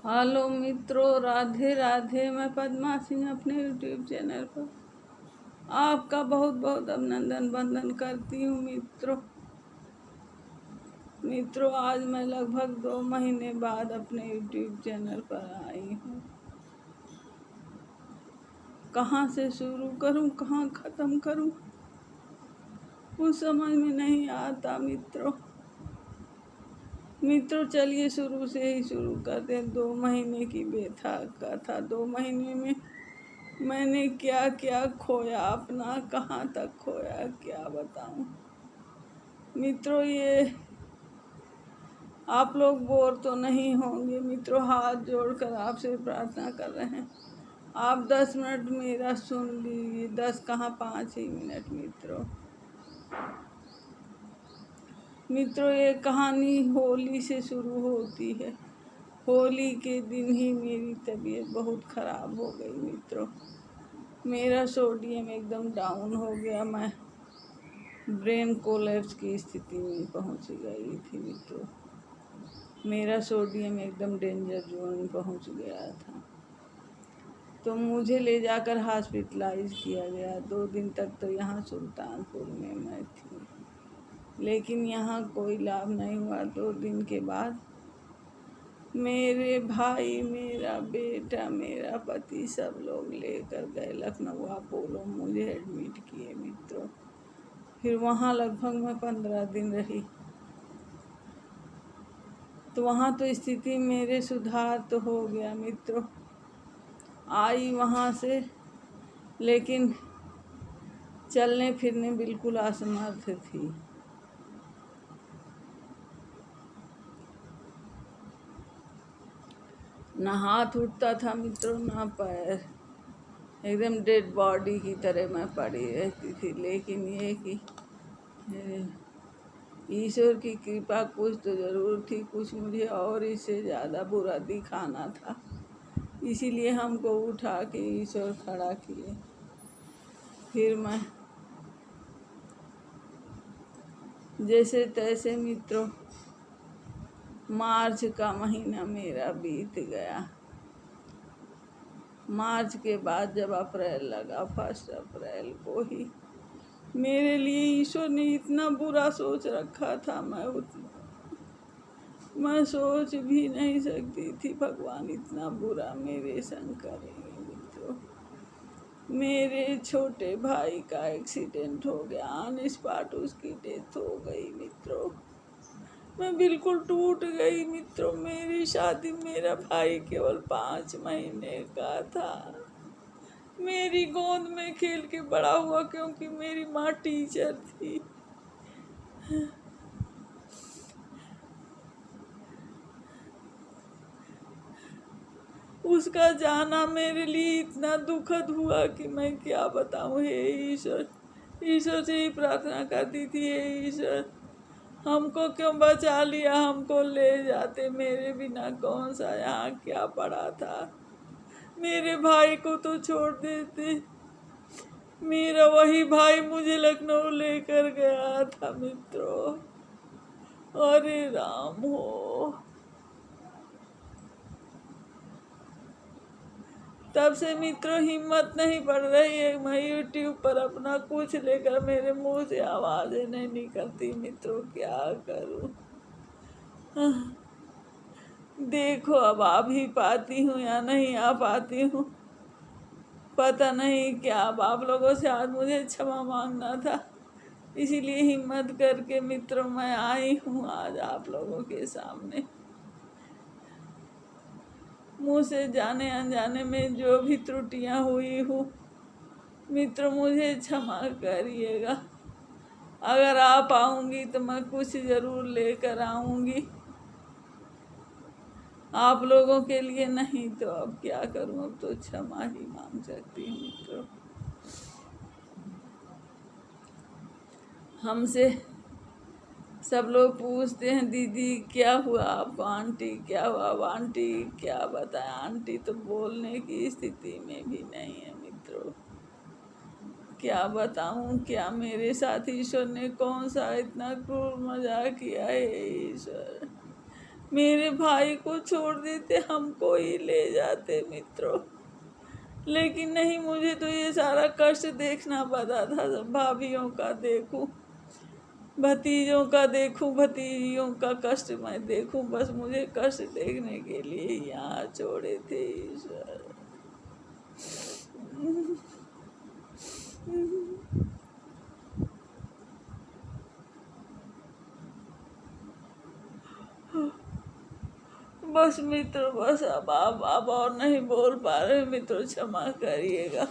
Hello मित्रों, राधे राधे। मैं पद्मा सिंह अपने यूट्यूब चैनल पर आपका बहुत बहुत अभिनंदन वंदन करती हूँ। मित्रों आज मैं लगभग 2 महीने बाद अपने यूट्यूब चैनल पर आई हूँ। कहाँ से शुरू करूँ, कहाँ ख़त्म करूँ, कुछ समझ में नहीं आता। मित्रों चलिए शुरू से ही शुरू करते हैं। 2 महीने की व्यथा का था। 2 महीने में मैंने क्या क्या खोया, अपना कहाँ तक खोया, क्या बताऊं। मित्रों ये आप लोग बोर तो नहीं होंगे। मित्रों हाथ जोड़कर आपसे प्रार्थना कर रहे हैं, आप 10 मिनट मेरा सुन लीजिए। 10 कहाँ 5 ही मिनट। मित्रों ये कहानी होली से शुरू होती है। होली के दिन ही मेरी तबीयत बहुत ख़राब हो गई। मित्रों मेरा सोडियम एकदम डाउन हो गया। मैं ब्रेन कोलैप्स की स्थिति में पहुंच गई थी। मित्रों मेरा सोडियम एकदम डेंजर जोन में पहुंच गया था, तो मुझे ले जाकर हॉस्पिटलाइज किया गया। 2 दिन तक तो यहाँ सुल्तानपुर में मैं थी, लेकिन यहाँ कोई लाभ नहीं हुआ। 2 दिन के बाद मेरे भाई, मेरा बेटा, मेरा पति सब लोग लेकर गए लखनऊ अपोलो, मुझे एडमिट किए। मित्रों फिर वहाँ लगभग मैं 15 दिन रही, तो वहाँ तो स्थिति मेरे सुधार तो हो गया। मित्रों आई वहाँ से, लेकिन चलने फिरने बिल्कुल असमर्थ थी। ना हाथ उठता था मित्रों, ना पैर, एकदम डेड बॉडी की तरह मैं पड़ी रहती थी। लेकिन ये कि ईश्वर की कृपा कुछ तो ज़रूर थी। कुछ मुझे और इससे ज़्यादा बुरा दिखाना था, इसीलिए हमको उठा के ईश्वर खड़ा किए। फिर मैं जैसे तैसे मित्रों मार्च का महीना मेरा बीत गया। मार्च के बाद जब अप्रैल लगा, 1 अप्रैल को ही मेरे लिए ईश्वर ने इतना बुरा सोच रखा था, मैं सोच भी नहीं सकती थी भगवान इतना बुरा मेरे संग करेंगे। मित्रों मेरे छोटे भाई का एक्सीडेंट हो गया, ऑन स्पॉट उसकी डेथ हो गई। मित्रों मैं बिल्कुल टूट गई। मित्रों मेरी शादी, मेरा भाई केवल 5 महीने का था। मेरी गोद में खेल के बड़ा हुआ, क्योंकि मेरी माँ टीचर थी। उसका जाना मेरे लिए इतना दुखद हुआ कि मैं क्या बताऊं। हे ईश्वर, ईश्वर से ही प्रार्थना करती थी, हे ईश्वर हमको क्यों बचा लिया, हमको ले जाते, मेरे बिना कौन सा यहाँ क्या पड़ा था। मेरे भाई को तो छोड़ देते, मेरा वही भाई मुझे लखनऊ लेकर गया था। मित्रों अरे राम हो, तब से मित्रों हिम्मत नहीं पड़ रही है। मैं यूट्यूब पर अपना कुछ लेकर, मेरे मुंह से आवाज़ें नहीं निकलती। मित्रों क्या करूं। देखो अब आ भी पाती हूँ या नहीं आ पाती हूँ पता नहीं। क्या अब आप लोगों से आज मुझे क्षमा मांगना था, इसीलिए हिम्मत करके मित्रों मैं आई हूँ आज आप लोगों के सामने। मुँह से जाने अनजाने में जो भी त्रुटियाँ हुई हो मित्रों मुझे क्षमा करिएगा। अगर आ पाऊँगी तो मैं कुछ ज़रूर लेकर आऊँगी आप लोगों के लिए, नहीं तो अब क्या करूँ, अब तो क्षमा ही मांग सकती हूँ। मित्रों हमसे सब लोग पूछते हैं दीदी क्या हुआ आपको, आंटी क्या हुआ। अब आंटी क्या बताएं, आंटी तो बोलने की स्थिति में भी नहीं है। मित्रों क्या बताऊं, क्या मेरे साथ ईश्वर ने कौन सा इतना क्रूर मजाक किया है। ईश्वर मेरे भाई को छोड़ देते, हमको ही ले जाते मित्रों। लेकिन नहीं, मुझे तो ये सारा कष्ट देखना पड़ा था। भाभीियों का देखूं, भतीजों का देखूं, भतीजियों का कष्ट मैं देखूं, बस मुझे कष्ट देखने के लिए यहाँ छोड़े थे ईश्वर। बस मित्रों, बस अब आप और नहीं बोल पा रहे मित्रों, क्षमा करिएगा।